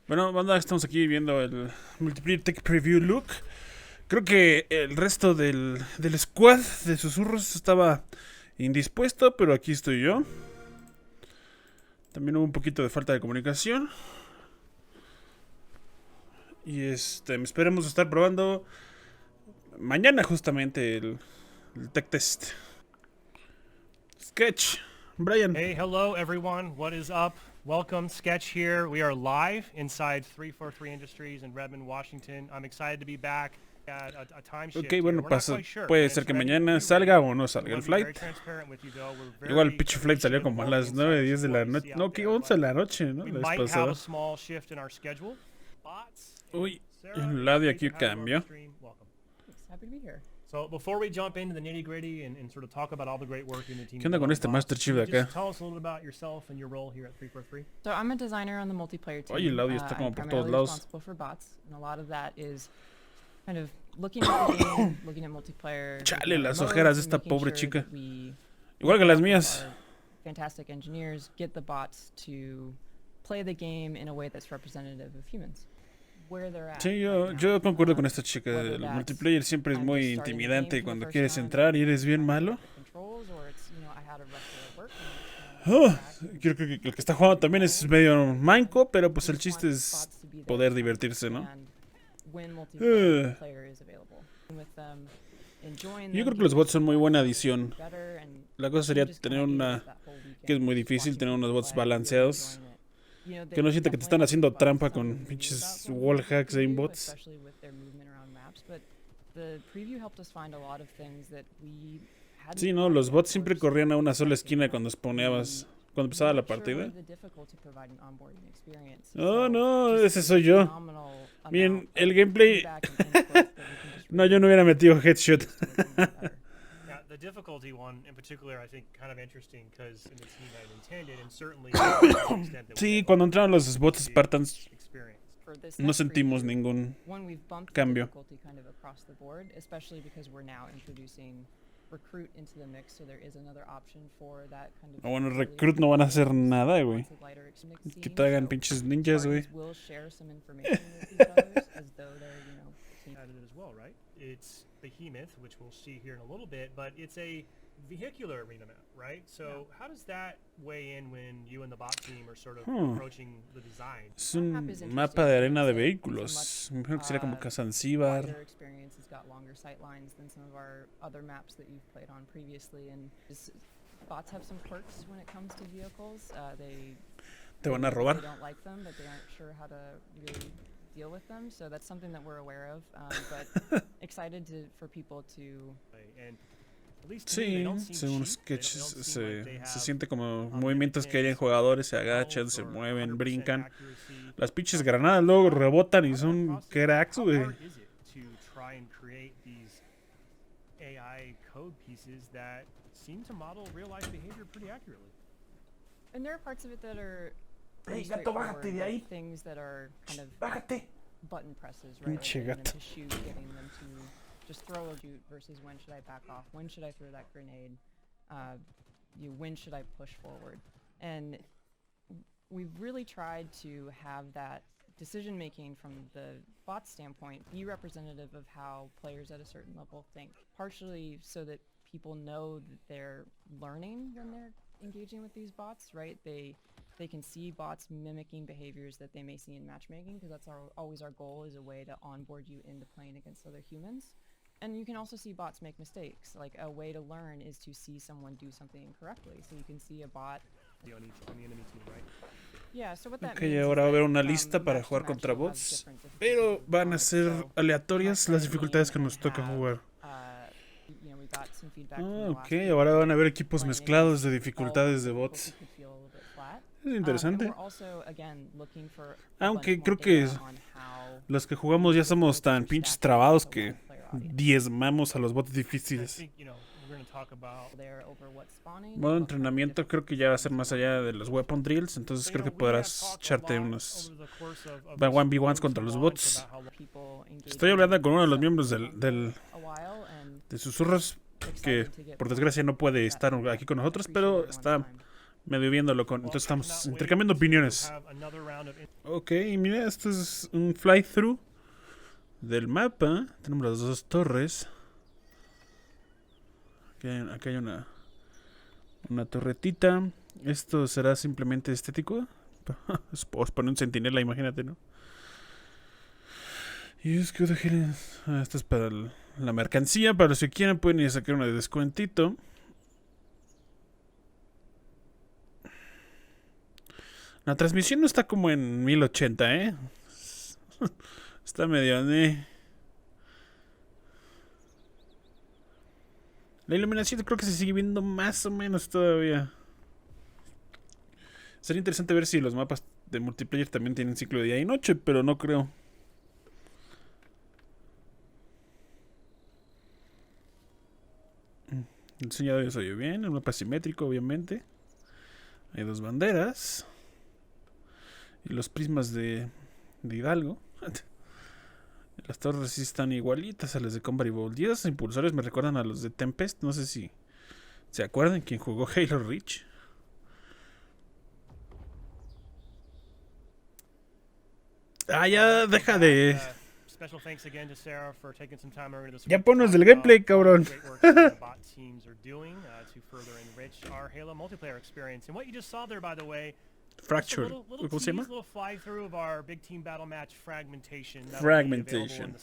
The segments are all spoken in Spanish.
Bueno, banda, estamos aquí viendo el Multiplayer Tech Preview Look. Creo que el resto del squad de susurros estaba indispuesto, pero aquí estoy yo. También hubo un poquito de falta de comunicación. Y esperemos estar probando mañana justamente el tech test. Sketch, Brian. Hey, hello everyone. What is up? Welcome, Sketch here. We are live inside 343 Industries in Redmond, Washington. I'm excited to be back at a time shift. Ok, bueno, We're not quite sure, puede and ser it's que ready mañana to be salga ready. o no We salga el want to be very flight. transparent with you, though. We're Igual el very pitch flight salió appreciative como a of all the las 9, insider 10 de la support we noche. see No, out que there, 11 de but la noche, ¿no? we La vez might have pasada. a small shift in our schedule. Bots. Uy, Sarah, el audio great aquí to have you on the cambió. stream. Welcome. Thanks. Happy to be here. So before we jump into the nitty-gritty and sort of talk about all the great work in the team. ¿Qué onda con este Master Chief de acá? Just tell us a little bit about yourself and your role here at 343. So I'm a designer on the multiplayer team. Oye, el audio está como I'm por todos primarily lados. responsible for bots, and a lot of that is kind of looking at the game, looking at multiplayer. Chale, looking at las modes, ojeras de and esta making pobre sure chica. that we, Igual que las with mías. our fantastic engineers, get the bots to play the game in a way that's representative of humans. Where they're at Sí, right yo now. concuerdo con esta chica. Whether El that's multiplayer siempre es I'm muy just starting the intimidante game for the cuando first quieres time, entrar y eres bien trying to malo. get the controls, or it's, I had a rush at work and Oh, creo que el que está jugando también es medio manco, pero pues el chiste es poder divertirse, ¿no? Yo creo que los bots son muy buena adición. La cosa sería tener una... que es muy difícil, tener unos bots balanceados. Que no sienta que te están haciendo trampa con pinches wall hacks de bots. Sí, no, los bots siempre corrían a una sola esquina cuando spawneabas, cuando empezaba la partida. Oh, no, ese soy yo. Bien, el gameplay... No, yo no hubiera metido headshot. Yeah, the difficulty one in particular, I think, kind of interesting because in the team I intended, and certainly to the extent that Sí, cuando entraron los bots Spartans experience. no sentimos ningún cambio. Ah, bueno, Recruit no van a hacer nada, güey. Que te hagan pinches ninjas, güey. Added as well, right? It's Behemoth, which we'll see here in a little bit, but it's a vehicular arena map, right? So how does that weigh in when you and the bot team are sort of approaching the design? Es un mapa de arena de vehículos. Me imagino que sería como Zanzíbar. Bots have some quirks when it comes to vehicles. Te van a robar. They don't like them, but they aren't sure how to really deal with them. So that's something that we're aware of. But excited for people to. And at least to me, they Sí, don't seem según cheap. sketches They don't seem like they se have siente como movimientos que hayan jugadores, se agachan, se mueven, brincan. Las pinches granadas luego rebotan y son cracks, güey. How hard is it to try and create these AI code pieces that seem to model real life behavior pretty accurately? And there are parts of it that are Hey, pretty gato, bájate straightforward, de ahí. like things that are kind of Bájate. button presses, right? Pinche Like getting them gato. to shoot, getting them to just throw a shoot versus when should I back off? When should I throw that grenade? When should I push forward? And we've really tried to have that decision making from the bot standpoint be representative of how players at a certain level think, partially so that people know that they're learning when they're engaging with these bots, right? They can see bots mimicking behaviors that they may see in matchmaking, because that's always our goal, is a way to onboard you into playing against other humans. And you can also see bots make mistakes. Like, a way to learn is to see someone do something incorrectly. So you can see a bot. On the enemy team, right? Yeah, so what that Ok, means is ahora va a haber that, una lista para match to jugar match contra you'll have bots, different difficulty pero van a points. ser So aleatorias las dificultades que nos toca jugar. We got some feedback Ah, from the last ok, week ahora that van a haber equipos playing mezclados de against dificultades de all bots. difficulty could feel a little bit flat. Es And interesante. we're also, again, looking for a Aunque bunch creo more que data on how los que jugamos ya somos tan difficult pinches stack trabados is que a player audience. diezmamos a los bots I difíciles. think, we're going to talk about There over what's spawning, Modo what kind of entrenamiento creo que ya va a ser más allá de los weapon drills, entonces creo que podrás echarte unos 1v1s contra los bots. people engage Estoy in hablando con uno de los stuff miembros for a while, and de susurros que excited to get por back desgracia no puede to estar that. aquí con nosotros, Appreciate pero everyone's está time. medio viéndolo con... Entonces estamos intercambiando opiniones. Ok, mira, esto es un fly-through del mapa. Tenemos las dos torres. Aquí hay una torretita. Esto será simplemente estético. Os pone un centinela, imagínate, ¿no? Y es que esto es para la mercancía. Para los que quieran pueden ir a sacar una de descuentito. La transmisión no está como en 1080, ¿eh? Está medio... La iluminación creo que se sigue viendo más o menos todavía. Sería interesante ver si los mapas de multiplayer también tienen ciclo de día y noche, pero no creo. El diseñador se oye bien, el mapa es simétrico, obviamente. Hay dos banderas. Y los prismas de Hidalgo. Las torres sí están igualitas a las de Combat Evolved. Y esos impulsores me recuerdan a los de Tempest. No sé si se acuerdan quien jugó Halo Reach. Ah, ya deja de... Ya ponos del gameplay, cabrón. Fracture. ¿Cómo se llama? Fragmentation.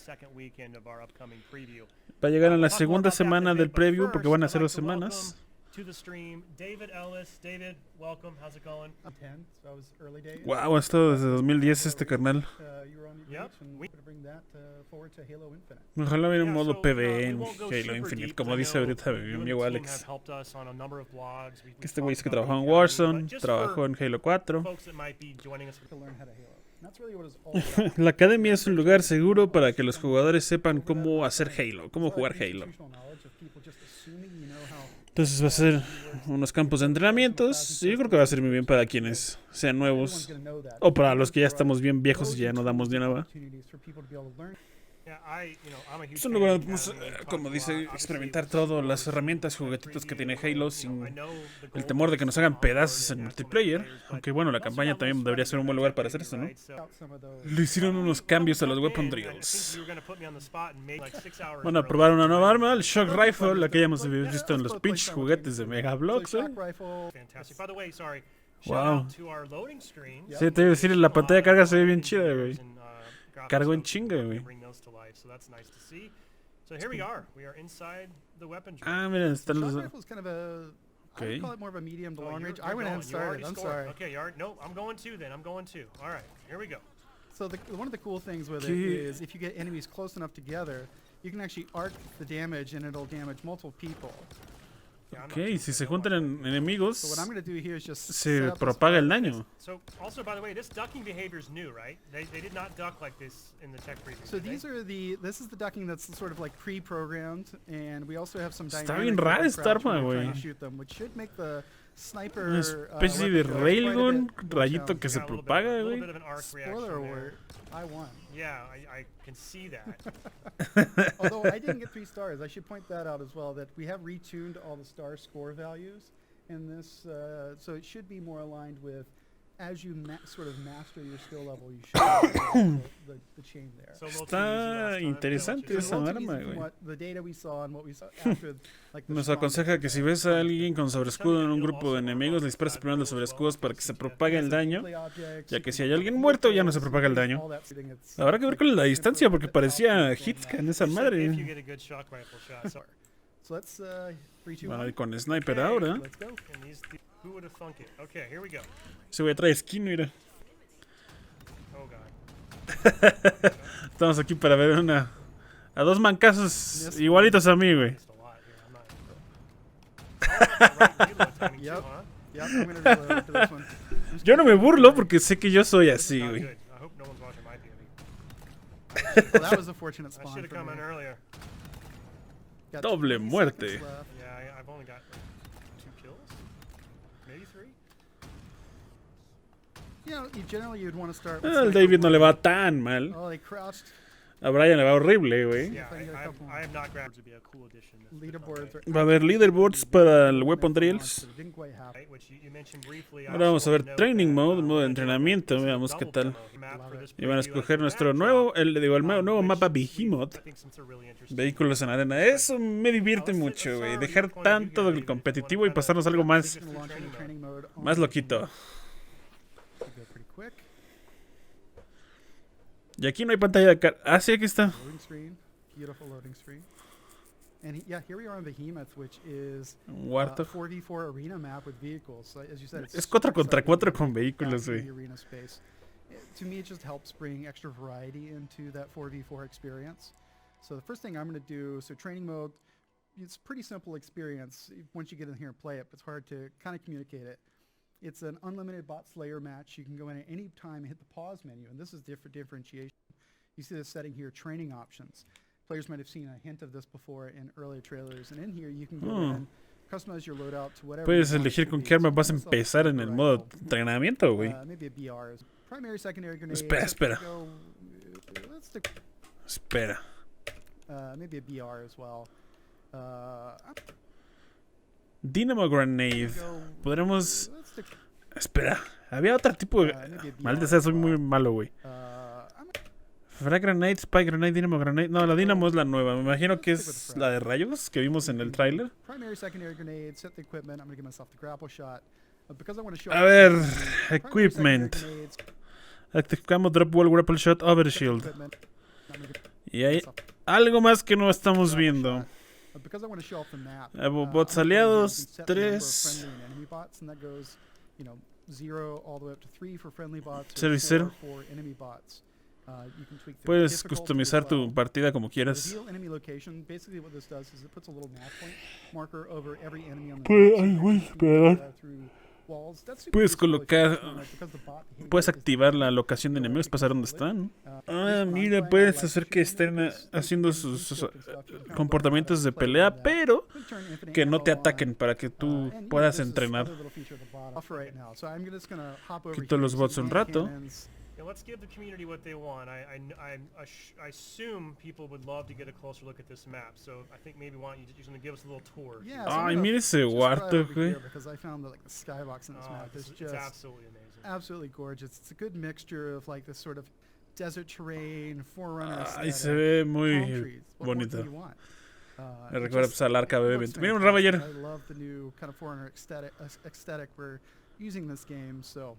Va a llegar en la segunda semana del preview porque van a ser 2 semanas. Wow, ha estado desde 2010 este carnal. Ojalá hubiera un modo PvE en Halo Infinite, como dice ahorita mi amigo Alex. Que este güey dice que trabajó en Warzone, trabajó en Halo 4. La academia es un lugar seguro para que los jugadores sepan cómo hacer Halo, cómo jugar Halo. Entonces va a ser unos campos de entrenamientos. Y yo creo que va a ser muy bien para quienes sean nuevos. O para los que ya estamos bien viejos y ya no damos ni nada. Es un lugar donde podemos, como dice, experimentar todo, las herramientas, juguetitos que tiene Halo sin el temor de que nos hagan pedazos en multiplayer. Aunque bueno, la campaña también debería ser un buen lugar para hacer eso, ¿no? Le hicieron unos cambios a los weapon drills. Van a probar una nueva arma, el Shock Rifle, la que ya hemos visto en los pinches juguetes de Mega Bloks, ¿eh? Wow. Sí, te iba a decir, la pantalla de carga se ve bien chida, güey. Cargo en chinga, güey. Ah, miren, están los... Okay. Okay, Yard. No, I'm going too then. I'm going too. All right, here we go. So one of the cool things with it is if you get enemies close enough together, you can actually arc the damage and it'll damage multiple people. Ok, si se juntan enemigos, So what I'm going to do here is just se propaga el daño. So also, by the way, this ducking behavior is new, right? They did not duck like this in the tech preview. So this is the ducking that's sort of like pre-programmed, and we also have some Está bien rara esta arma, güey. which should make the sniper Una especie de railgun, rayito que se propaga, güey. Spoiler alert, I won. Yeah, I can see that. Although I didn't get 3 stars, I should point that out as well, that we have retuned all the star score values in this, so it should be more aligned with as you sort of master your skill level, you should have the chain there. Está interesante esa arma, güey. The data we saw and what we saw after, like Nos aconseja que si ves a alguien con sobreescudo en un grupo de enemigos, le dispares primero los sobreescudos para que se propague el daño, ya que si hay alguien muerto ya no se propaga el daño. Habrá que ver con la distancia porque parecía hitscan esa madre. Van a ir con sniper ahora. Se voy a traer skin, mira. Estamos aquí para ver a 2 mancazos igualitos a mí, güey. Yo no me burlo porque sé que yo soy así, güey. Doble muerte. El David no le va tan mal. A Brian le va horrible, güey. Yeah, I have not grabbed to be a cool addition. Leaderboards are Va a haber leaderboards para el Weapon Drills. but it didn't quite happen. Right, which you mentioned briefly. Ahora vamos a ver Training Mode, modo de entrenamiento. Veamos qué tal. Y van a escoger nuestro nuevo, el nuevo mapa Behemoth. Vehículos en arena. Eso me divierte mucho, güey. Dejar tanto del competitivo y pasarnos algo más Gonna launch into training mode on más loquito. Go pretty quick. Y aquí no hay pantalla de cara. Ah, sí, aquí está. Loading screen. Beautiful loading screen. And yeah, here we are on Behemoth, which is Un a Warthog. 4v4 arena map with vehicles. So, as you said, it's Es 4 contra 4 exciting con to vehículos, capture güey. the arena space. To me, it just helps bring extra variety into that 4v4 experience. So the first thing I'm going to do, so training mode, it's a pretty simple experience once you get in here and play it, but it's hard to kind of communicate it. It's an unlimited bot slayer match. You can go in at any time and hit the pause menu, and this is differentiation. You see this setting here, training options. Players might have seen a hint of this before in earlier trailers, and in here you can go in, customize your loadout to whatever. Puedes you want it elegir to con be. qué arma So vas a give yourself empezar en el a modo rifle. entrenamiento, güey. Maybe a BR is primary, secondary grenade. Espera, espera. Let's do, Espera. maybe a BR as well. I'm Dynamo Grenade. gonna go, Podremos... let's do, Espera. Había otro tipo de... maybe a BR Maldita sea, as soy muy well. malo, güey. I'm Frag Grenade, Spike Grenade, Dynamo Grenade. No, la Dynamo es la nueva. Me imagino que es la de rayos que vimos en el tráiler. primary, secondary grenade, set the equipment. I'm gonna give myself the grapple shot. Because I want to show A ver, primary, secondary equipment. grenades, Activamos Drop Wall, Grapple Shot, Overshield. equipment. I'm gonna give Y hay myself algo más que no estamos viendo. because I want to show off the map. Bots I'm gonna go ahead and aliados, set the number of 3. friendly and enemy bots, and that goes, 0 all the way up to 3 for friendly bots, Cero or y cero. 4 for enemy bots. You can tweak the Puedes difficulty customizar as tu well. partida como quieras. Reveal enemy location. Basically, what this does is it puts a little map point marker over every enemy on the Pues, map. ay, So güey, you can perdón. through walls. That's super Puedes useful if you're colocar- doing like, because the bot behavior Puedes is activar la different. locación de enemigos, pasar donde están. This Ah, one I'm mira, playing, puedes I like hacer que shooting estén because haciendo you can sus scope and stuff. You can kind of comportamientos de play pelea, with that. pero You can turn infinite que no te ammo on. ataquen para que tú And, puedas this is entrenar. another little feature at the bottom. Off right now. So I'm just gonna hop over Quito here los to bots un hand rato. cannons. Yeah, let's give the community what they want. I assume people would love to get a closer look at this map. So I think maybe you're just going to give us a little tour. Yeah, so I'm Ay, gonna mira ese just drive Warthog, over güey. here because I found that the skybox in this map is It's just absolutely amazing. absolutely gorgeous. It's a good mixture of this sort of desert terrain, forerunner Ay, se aesthetic, ve palm muy trees. What more bonito. can you want? Me It recuerda just pues al Arca looks BB20. Mira un fantastic. Ravager. I love the new kind of forerunner aesthetic we're using this game. So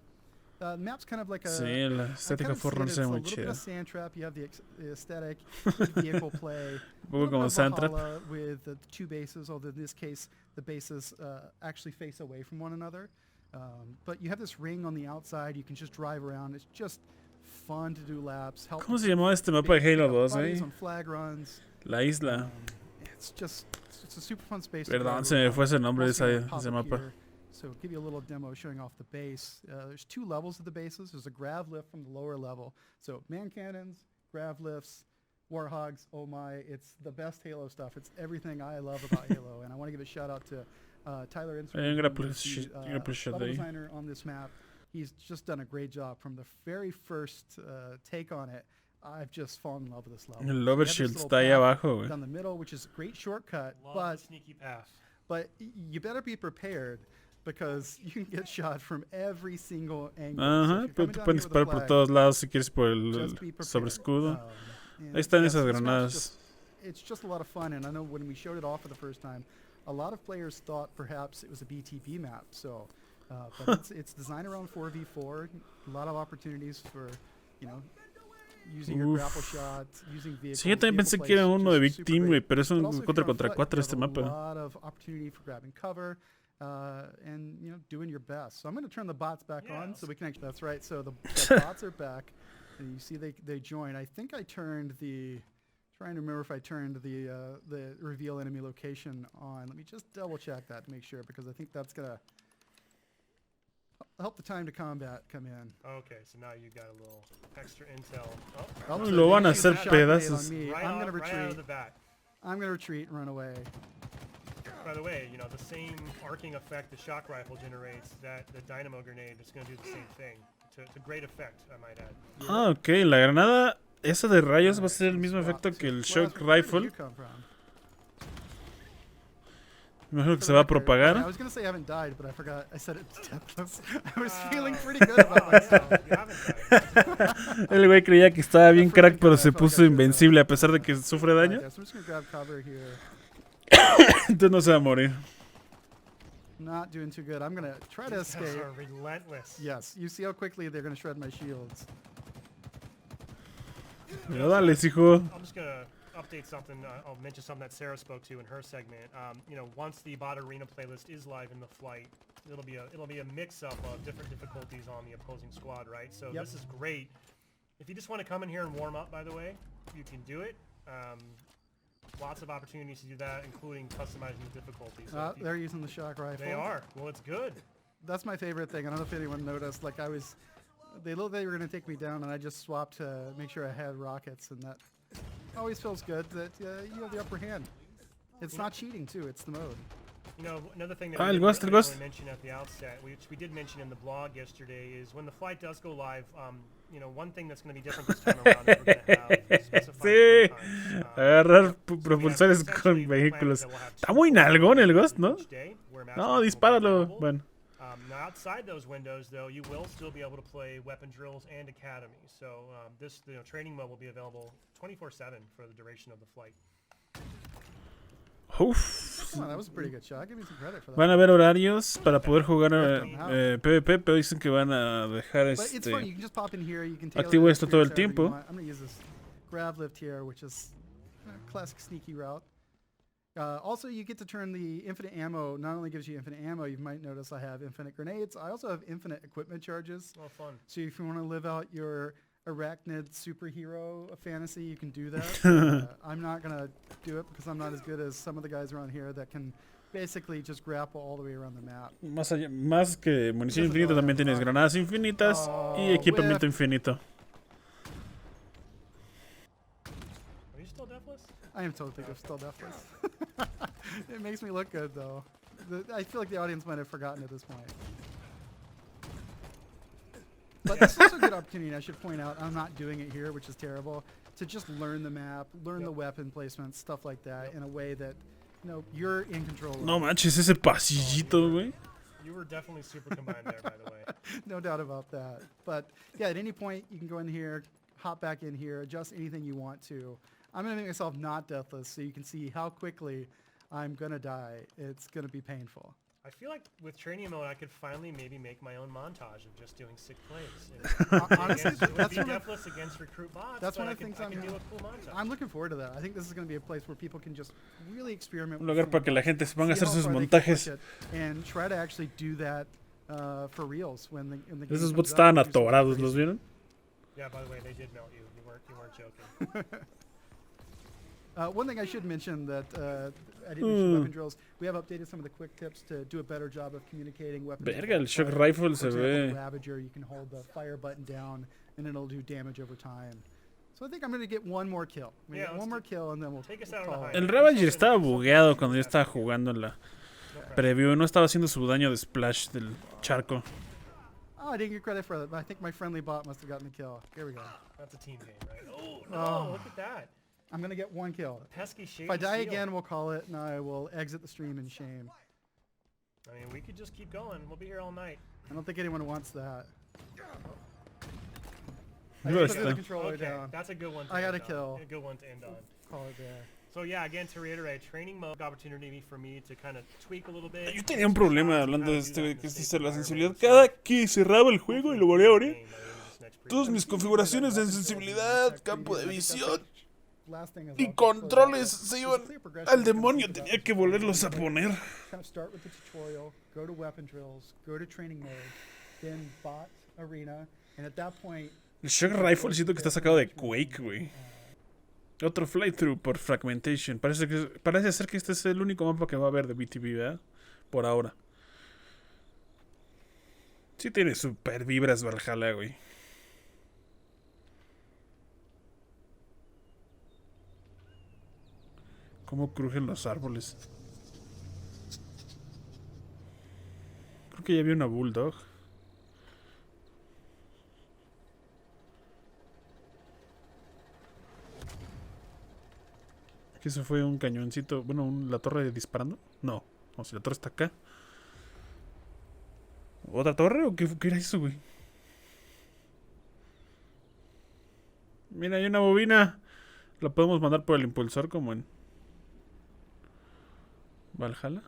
the map's kind of like a Sí, la I estética kind of see it Forerunner as se ve a muy little bit chida. of sand trap. You have the aesthetic, the vehicle play. Un poco como Sandtrap. Valhalla with the two bases, although in this case the bases actually face away from one another. But you have this ring on the outside. You can just drive around. It's just fun to do laps. Help ¿Cómo se llamaba este mapa de Halo 2, buddies güey? on flag runs. La isla. It's a super fun space. to Perdón, drive se me around. fue ese nombre de Also gonna ese pop up mapa. here. So give you a little demo showing off the base. There's 2 levels of the bases. There's a grav lift from the lower level. So man cannons, grav lifts, warhogs. Oh my, it's the best Halo stuff. It's everything I love about Halo. And I want to give a shout out to Tyler Hay un grapple Instrument, shot level ahí. designer on this map. He's just done a great job from the very first take on it. I've just fallen in love with this level. El So you have this Overshield little está ahí path abajo, güey. down the middle, which is a great shortcut, Love but the sneaky path. you better be prepared because you can get shot from every single angle. Ajá, So pero if te you're pueden coming down here disparar with a por flag, todos lados si quieres por el just be prepared. sobre escudo. And Ahí están yes, esas this map's granadas. it's just a lot of fun, and I know when we showed it off for the first time, a lot of players thought perhaps it was a BTB map. So, but it's designed around 4v4. A lot of opportunities for, using your Uf. grapple shot, using vehicles. Sí, yo también vehicle pensé que era plays, uno de just Big super Team, great. güey, pero es But un also if 4 you're on contra foot, 4 you este have a mapa. lot of opportunity for grabbing cover and doing your best. So I'm going to turn the bots back Yeah, on let's- so we can actually. That's right. So the bots are back, and you see they join. I think I turned the. Trying to remember if I turned the reveal enemy location on. Let me just double check that to make sure because I think that's gonna help the time to combat come in. Okay, so now you got a little extra intel. Oh, Lo van a they used a hacer shot grenade on pedazos. me. Right, I'm gonna right out of the retreat. bat. I'm gonna retreat and run away. By the way, the same arcing effect the shock rifle generates, that the dynamo grenade is going to do the same thing. To great effect, I might add. Ah, ok, la granada Ese de rayos va a Alright, ser el so mismo swap efecto to- que el where shock else- where did rifle. you come from? Me imagino que For se the va a record, propagar. I was gonna say I haven't died, but I forgot. I said it deathless. I was feeling Wow. pretty good about Oh, myself. yeah, you haven't died. El güey creía que estaba bien freaking crack, pero good, I se felt like I puso should've invencible a done. pesar de que sufre Alright, daño. yeah, so I'm just gonna grab cover here. Entonces no se va a morir. Not doing too good. I'm gonna try to These guys escape. are relentless. Yes, you see how quickly they're gonna shred my shields. Pero dale, hijo. I'm just gonna update something. I'll mention something that Sarah spoke to in her segment. You know, once the bot arena playlist is live in the flight, it'll be a mix-up of different difficulties on the opposing squad, right? So Yep. this is great. If you just want to come in here and warm up, by the way, you can do it. Lots of opportunities to do that, including customizing the difficulty. So if you- They're using the shock rifle. they are. Well, it's good. That's my favorite thing. I don't know if anyone noticed. Like they looked like they were gonna take me down, and I just swapped to make sure I had rockets, and that always feels good that you have the upper hand. It's not cheating too. It's the mode. You know, another thing that Ah, we el didn't ghost, el really ghost. mention at the outset, which we did mention in the blog yesterday, is when the flight does go live, you know, one thing that's going to be different this time around is we're going to have specified Sí. playtimes. Agarrar So we have propulsores essentially con planned vehículos. that we'll have Está two muy full nalgón el windows ghost, ¿no? each day where No, matchmaking will be dispáralo. available. Bueno. Now outside those windows, though, you will still be able to play weapon drills and academy. So this, you know, training mode will be available 24/7 for the duration of the flight. Uf. Come on, that was a pretty good shot. Give me some credit for that. Van a haber horarios para poder jugar PvP, pero dicen que van a dejar But it's fun. You este. can just pop in here. You can tailor Activo the esto todo el experience however you tiempo. want. I'm gonna use this grab lift here, which is a classic sneaky route. Also, you get to turn the infinite ammo. Not only gives you infinite ammo, you might notice I have infinite grenades. I also have infinite equipment charges. Oh, fun. So if you want to live out your arachnid superhero fantasy, you can do that. I'm not gonna do it because I'm not as good as some of the guys around here that can basically just grapple all the way around the map. Más que munición infinita, también tienes granadas infinitas y equipamiento infinito. Are you still deathless? I am totally still deathless. It makes me look good though. I feel like the audience might have forgotten at this point. But this is also a good opportunity, I should point out, I'm not doing it here, which is terrible, to just learn the map, learn the weapon placement, stuff like that, in a way that, you know, you're in control of. No manches, ese pasillito, güey. You were definitely super combined there, by the way. No doubt about that. But yeah, at any point, you can go in here, hop back in here, adjust anything you want to. I'm going to make myself not deathless so you can see how quickly I'm going to die. It's going to be painful. I feel like with training mode, I could finally maybe make my own montage of just doing sick plays. Honestly, It would that's be one of, deathless against recruit bots. that's but one I of the could, things I could do a cool montage. I'm looking forward to that. I think this is going to be a place where people can just really experiment Un with lugar some para que la gente se ponga a see hacer how sus far they can push montajes. it and try to actually do that for reals when the game Esos comes bots out, estaban do something atorados, crazy. ¿los vieron? Yeah, by the way, they did melt you. You weren't joking. One thing I should mention that I didn't mention weapon drills. We have updated some of the quick tips to do a better job of communicating weapons. Verga, el shock fire. rifle For se example, the ve. Ravager, you can hold the fire button down and it'll do damage over time. So I think I'm going to get one more kill. I'm gonna Yeah, get let's one more do- kill and then we'll Take us out on a call high it. El Ravager estaba bugueado cuando yo estaba jugando en la No pressure. preview. No estaba haciendo su daño de splash del charco. Oh, I didn't get credit for that. But I think my friendly bot must have gotten the kill. Here we go. That's a team game, right? Oh, no, Oh. look at that. I'm going to get one kill. Pesky shady If I die seal. again, we'll call it and I will exit the stream in shame. I mean, we could just keep going. We'll be here all night. I don't think anyone wants that. I Mira just put the esta. controller Okay, down. that's a good one to I got end a kill. on. A good one to end on. Call it there. So yeah, again, to reiterate, training mode opportunity for me to kind of tweak a little bit. Yo tenía un problema hablando de esto, que es hacer la sensibilidad. Cada que cerraba el juego y lo volví a abrir, todas mis configuraciones de sensibilidad, campo de visión Last thing is y I'll close out controles this. se There's a iban clear progression al you can demonio. think about Tenía que this. volverlos a poner. Kind of start with the tutorial, go to weapon drills, go to training mode, then bot arena, and at that point. El shock rifle siento que está sacado de Quake, güey. Otro flythrough por fragmentation. Parece ser que este es el único mapa que va a haber de BTB, ¿verdad? Por ahora. Sí tiene super vibras Valhalla, güey. Cómo crujen los árboles. Creo que ya vi una bulldog. Que eso fue un cañoncito. Bueno, la torre disparando. No. O si la torre está acá. ¿Otra torre o qué era eso, güey? Mira, hay una bobina. La podemos mandar por el impulsor como en Valhalla.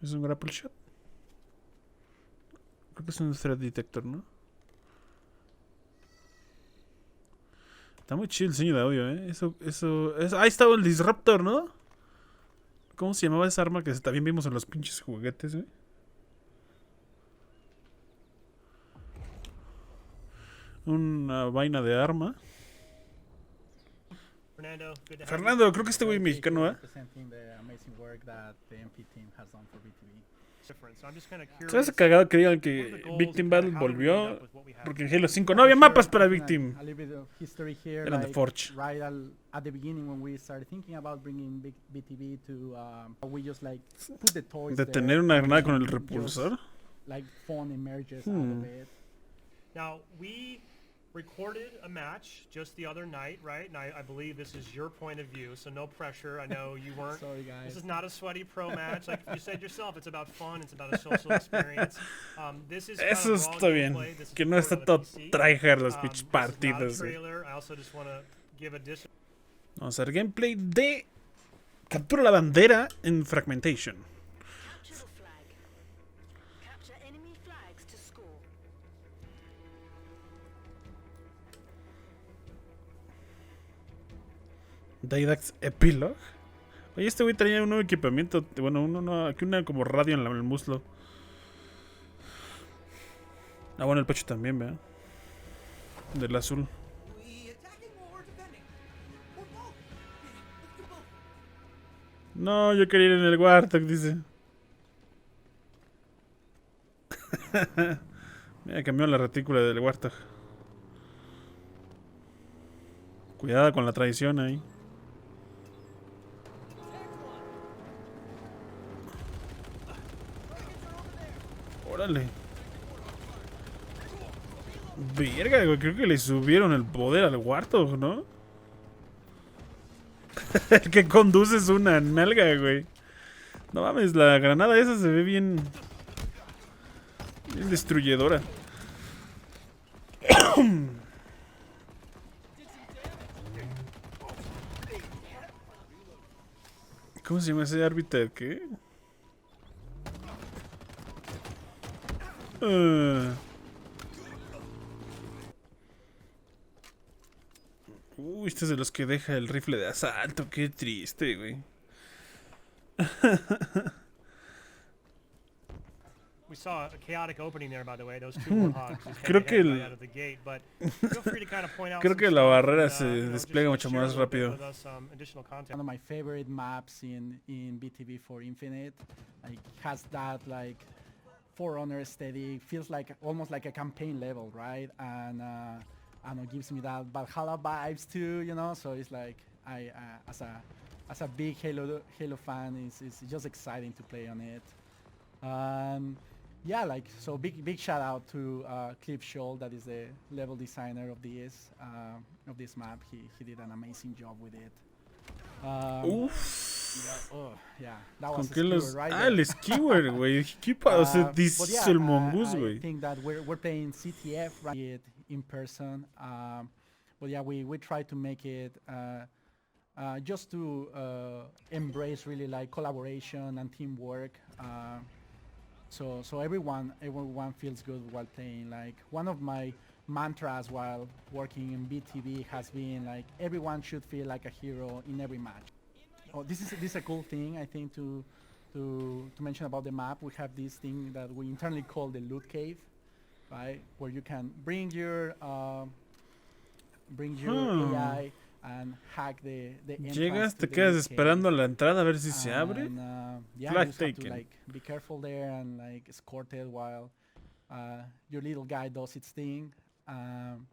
¿Es un grapple shot? Creo que es un threat detector, ¿no? Está muy chill el diseño de audio, ¿eh? Ahí estaba el Disruptor, ¿no? ¿Cómo se llamaba esa arma que también vimos en los pinches juguetes, ¿eh? Una vaina de arma. Fernando, creo que este güey mexicano, ¿eh? ¿Sabes cagado que digan que Victim Battle volvió? Porque en Halo 5 no había mapas para Victim. Eran de Forge. ¿Detener una granada con el repulsor? Now, we recorded a match just the other night, right? And I believe this is your point of view, so no pressure. I know you weren't. Sorry, guys. This is not a sweaty pro match. Like you said yourself, it's about fun. It's about a social experience. This is Eso está bien. Que no está todo tryhard las pinches partidas. Vamos a ver gameplay de captura la bandera en fragmentation. Didax Epilogue. Oye, este güey traía un nuevo equipamiento. Bueno, aquí una como radio en el muslo. Ah, bueno, el pecho también, ¿verdad? Del azul. No, yo quería ir en el Warthog, dice. Mira, cambió la retícula del Warthog. Cuidado con la traición ahí. Órale. Verga, güey. Creo que le subieron el poder al Warthog, ¿no? El que conduce es una nalga, güey. No mames, la granada esa se ve bien... bien destruyedora. ¿Cómo se llama ese árbitro? ¿Qué? Uy, este es de los que deja el rifle de asalto. Qué triste, güey. We saw a chaotic opening there, by the way. Those two warthogs just Creo que out of the gate, but feel free to kind of point out creo some que la stuff barrera and, se just despliega mucho share a más little bit rápido. with us, additional content. One of my favorite maps in BTV for Infinite, like has that like Forerunner aesthetic, feels like almost like a campaign level, right? And I don't know, gives me that Valhalla vibes too, you know. So it's like I as a big Halo fan, it's just exciting to play on it. Yeah, like so big shout out to Cliff Scholl, that is the level designer of this map. He did an amazing job with it. Yeah, that was a skewer, right? Ah, el skewer, güey. ¿Qué pasa? Dice el mongoose, güey. I think that we're playing CTF right in person. But yeah, we try to make it just to embrace really like collaboration and teamwork. So everyone feels good while playing. Like one of my mantras while working in BTV has been like everyone should feel like a hero in every match. Oh, this is a cool thing, I think, to mention about the map. We have this thing that we internally call the loot cave, right? Where you can bring your AI and hack the entrance. Llegas, to te the quedas loot esperando a cave. la entrada a ver si se abre. Yeah, Flag you just have taken. to like be careful there and like escort it while your little guy does its thing.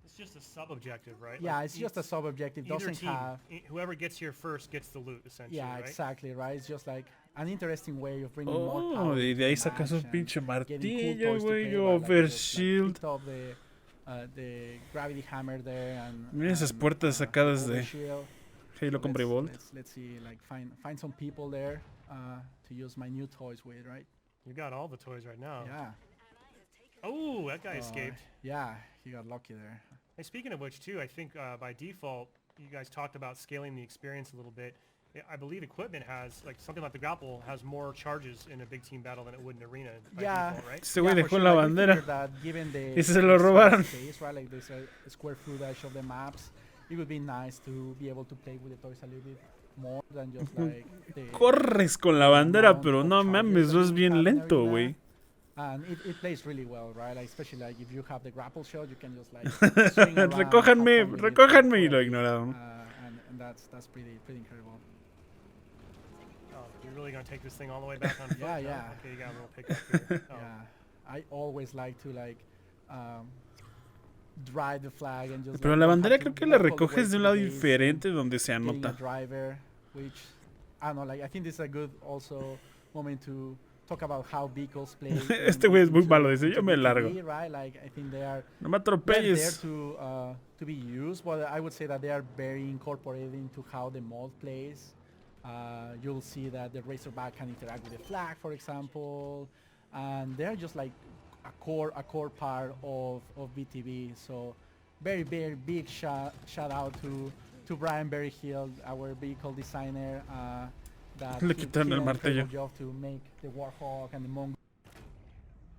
It's just a sub-objective, right? Yeah, Like it's just a sub-objective. either Doesn't team, have. whoever gets here first gets the loot, essentially, Yeah, right? exactly, right? It's just like an interesting way of bringing more Oh, power y into de ahí the sacas match un and pinche getting cool martillo, toys to güey. play, right? Like, just, like, Overshield. picked up the gravity hammer there and Miren esas puertas sacadas de shield. Halo con Revolt. Let's see, like find some people there to use my new toys with, right? You got all the toys right now. Yeah. Oh, that guy escaped. Yeah, he got lucky there. Hey, speaking of which, too, I think by default, you guys talked about scaling the experience a little bit. I believe equipment has, like something like the grapple, has more charges in a big team battle than it would in arena by default, right? Este güey Yeah, dejó for sure, la like, we bandera. figured that given the Y se lo the robaron. space, right, like there's a square footage of the maps, it would be nice to be able to play with the toys a little bit more than just like the Corres con la bandera, amount pero of no charges mames, that vas you bien have in lento, arena. güey. And it plays really well, right? Like especially like if you have the grapple shot, you can just like swing around, Recójanme, have fun with it recójanme, y lo forever. ignoraron. And that's pretty incredible. Oh, you're really going to take this thing all the way back on foot? Yeah, huh? yeah. Okay, you got a little pickup here. Oh. Yeah, I always like to like drive the flag and just. Pero like, la don't bandera have creo to que la walk all the way recoges de to un the lado base diferente and donde se getting a anota. driver, which I don't know. Like I think this is a good also moment to talk about how vehicles play. Este güey es muy into- malo, dice, into yo me BTB, largo. Right, like I think they are. No me They're there atropelles. to be used, but I would say that they are very incorporated into how the mod plays. You'll see that the Razorback can interact with the flag, for example, and they're just like a core part of BTB. So very big shout out to Brian Berryhill, our vehicle designer. That Le he quitaron did el an incredible martillo. job to make the Warhawk and the Mongo.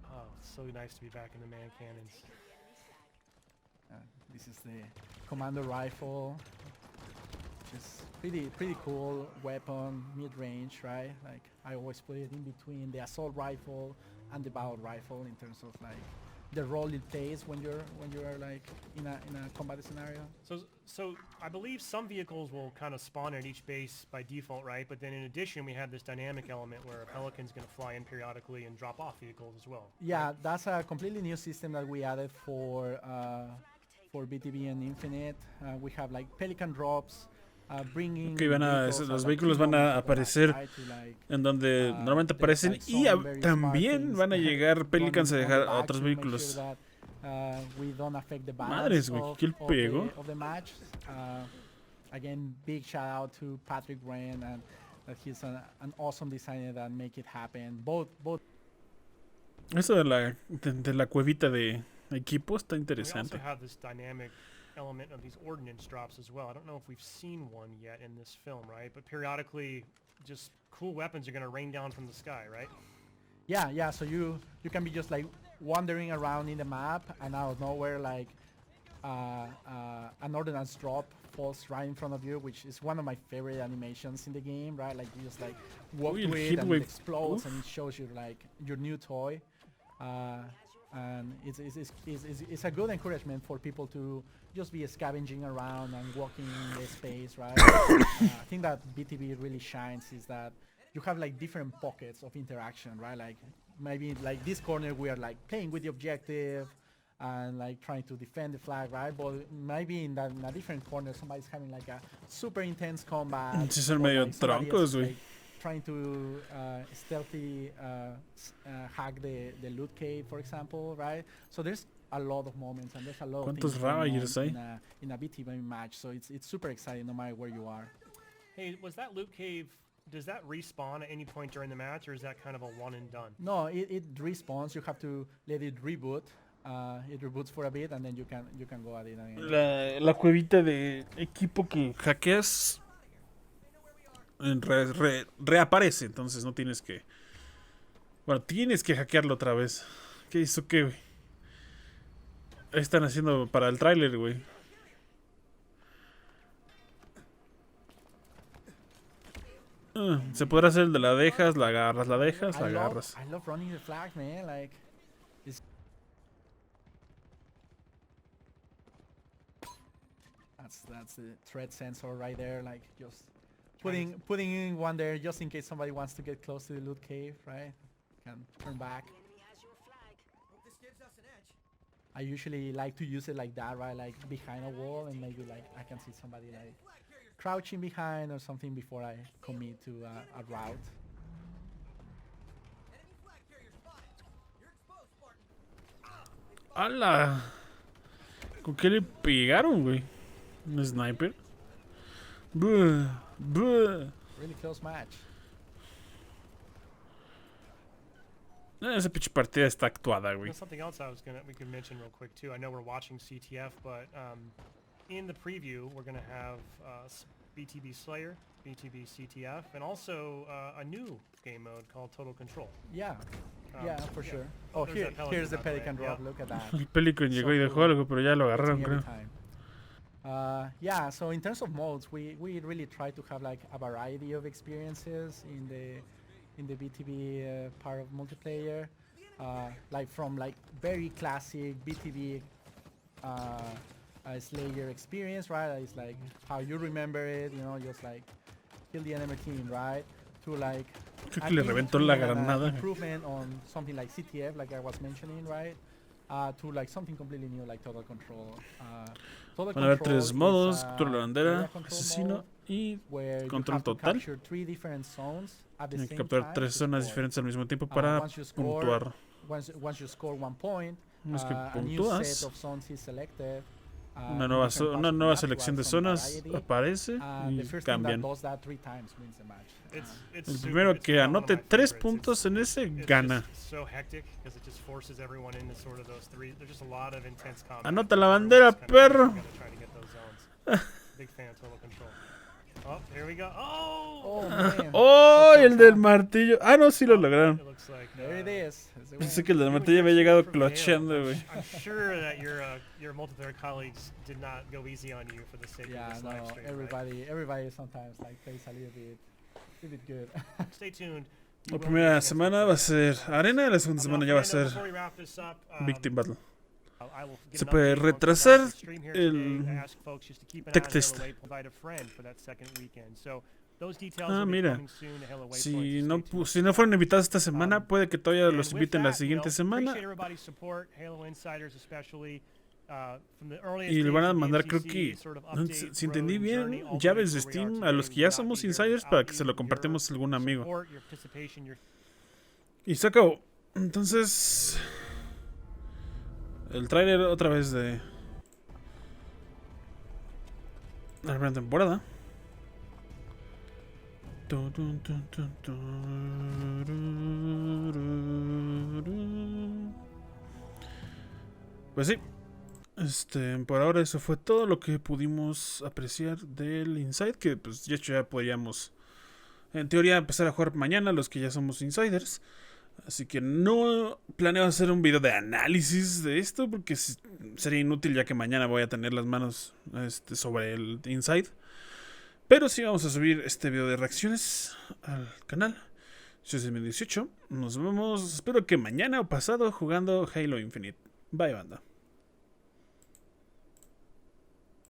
Oh, so nice to be back in the man cannons. This is the Commando Rifle, which is pretty cool weapon, mid-range, right? Like I always put it in between the assault rifle and the battle rifle in terms of like the role it plays when you're like in a combat scenario. So I believe some vehicles will kind of spawn at each base by default, right? But then in addition, we have this dynamic element where a Pelican's going to fly in periodically and drop off vehicles as well. Yeah, that's a completely new system that we added for BTB and Infinite. We have like Pelican drops, bringing Ok, vehicles los at, like, vehículos key van a moments of the match, aparecer right? To, like, en donde normalmente there's, aparecen like, y some very smart también things van a llegar running Pelicans a on the dejar a back otros to make vehículos. sure that, we don't affect the balance Madres, güey, ¿quién pegó? of the match. Again, big shout out to Patrick Wren and that he's an awesome designer that make it happen. Both Eso de la cuevita de equipo está We interesante. also have this dynamic element of these ordnance drops as well. I don't know if we've seen one yet in this film, right? But periodically, just cool weapons are going to rain down from the sky, right? Yeah. So you can be just like wandering around in the map, and out of nowhere, like an ordnance drop falls right in front of you, which is one of my favorite animations in the game, right? Like you just like walk Uy, to el it hit and wave. it explodes, Uf. and it shows you like your new toy. And it's a good encouragement for people to just be scavenging around and walking in the space, right? I think that BTB really shines is that you have like different pockets of interaction, right? Like maybe like this corner we are like playing with the objective and like trying to defend the flag, right? But maybe in a different corner somebody's having like a super intense combat. Sí son or, medio like, somebody troncos, else is, güey. like, trying to stealthy hack the loot cave, for example, right? So there's a lot of moments and there's a lot of ¿Cuántos things going on Ravagers hay? in a BTB match. So it's super exciting no matter where you are. Hey, was that loot cave, does that respawn at any point during the match, or is that kind of a one and done? No, it respawns. You have to let it reboot. It reboots for a bit and then you can go at it again. La cuevita de equipo que hackeas reaparece, entonces no tienes que... Bueno, tienes que hackearlo otra vez. ¿Qué hizo qué, güey? Ahí están haciendo para el tráiler, güey. Se podrá hacer el de la dejas, la agarras, la dejas, la agarras. I love running the flag, man. Like, it's that's the threat sensor right there. Like, just putting in one there just in case somebody wants to get close to the loot cave, right? Can turn back. I usually like to use it like that, right? Like behind a wall, and maybe like I can see somebody like crouching behind or something before I commit to a route. ¡Hala! ¿Con qué le pegaron, güey? ¿Un sniper? Buh, buh. Really close match. Esa pinche partida está actuada, güey. There's something else we could mention real quick too. I know we're watching CTF, but in the preview we're gonna have BTB Slayer, BTB CTF, and also a new game mode called Total Control. Yeah. Yeah, for sure. Oh, There's that here's the Pelican Pelican out there, drop. yeah. Look at that. El Pelican llegó y dejó algo, pero ya lo agarraron, Every creo. time. Yeah, so in terms of modes, we really try to have like a variety of experiences in the BTB part of multiplayer, like from like very classic BTB Slayer experience, right? It's like how you remember it, you know, just like kill the enemy team, right? To like Creo que le reventó la granada. improvement on something like CTF, like I was mentioning, right? To like something completely new, like Total Control. Total Van a haber Control 3 modos: is, captura la area bandera, control asesino mode, y where you control have to total. capture 3 different zones at the Hay que same capturar time 3 to zonas score. diferentes al mismo tiempo para Once you score, puntuar. once you score 1 point, Una vez que a new set puntúas, of zones is selected. una in nueva, different parts una of the nueva map to selección add de some zonas variety. aparece And the y first team that cambian. does that 3 times wins the match. It's El super- primero it's que one of anote my 3 favorites. puntos en ese It's gana. just so hectic because it just forces everyone into sort of those 3. There's just a lot of intense combat. Anota la Everyone's bandera, kind of perro. together trying to get those zones. Big fan of Total Control. Oh, here we go. Oh! Oh man. ¡Oh! El del martillo. Ah, no, sí lo lograron. It looks like, There it is. It's a Pensé win. que el del doing martillo había excellent llegado for Halo. clocheando, güey. I'm sure that your multiplayer colleagues did not go easy on you for the sake Yeah, of this no, live stream. Right? everybody sometimes like plays a little bit good. Stay tuned. La primera semana va a ser arena y la segunda semana ya va a ser Victim Battle. Se puede retrasar el tech test. Ah, mira. Si no fueron invitados esta semana, puede que todavía los inviten la siguiente semana. Y le van a mandar, creo que, si entendí bien, llaves de Steam a los que ya somos insiders para que se lo compartamos a algún amigo. Y se acabó. Entonces, el tráiler otra vez de la primera temporada. Pues sí. Por ahora eso fue todo lo que pudimos apreciar del Inside, que pues de hecho ya podríamos en teoría empezar a jugar mañana los que ya somos insiders. Así que no planeo hacer un video de análisis de esto porque sería inútil, ya que mañana voy a tener las manos sobre el Inside. Pero sí vamos a subir este video de reacciones al canal. Yo soy 2018. Nos vemos, espero que mañana o pasado, jugando Halo Infinite. Bye, banda.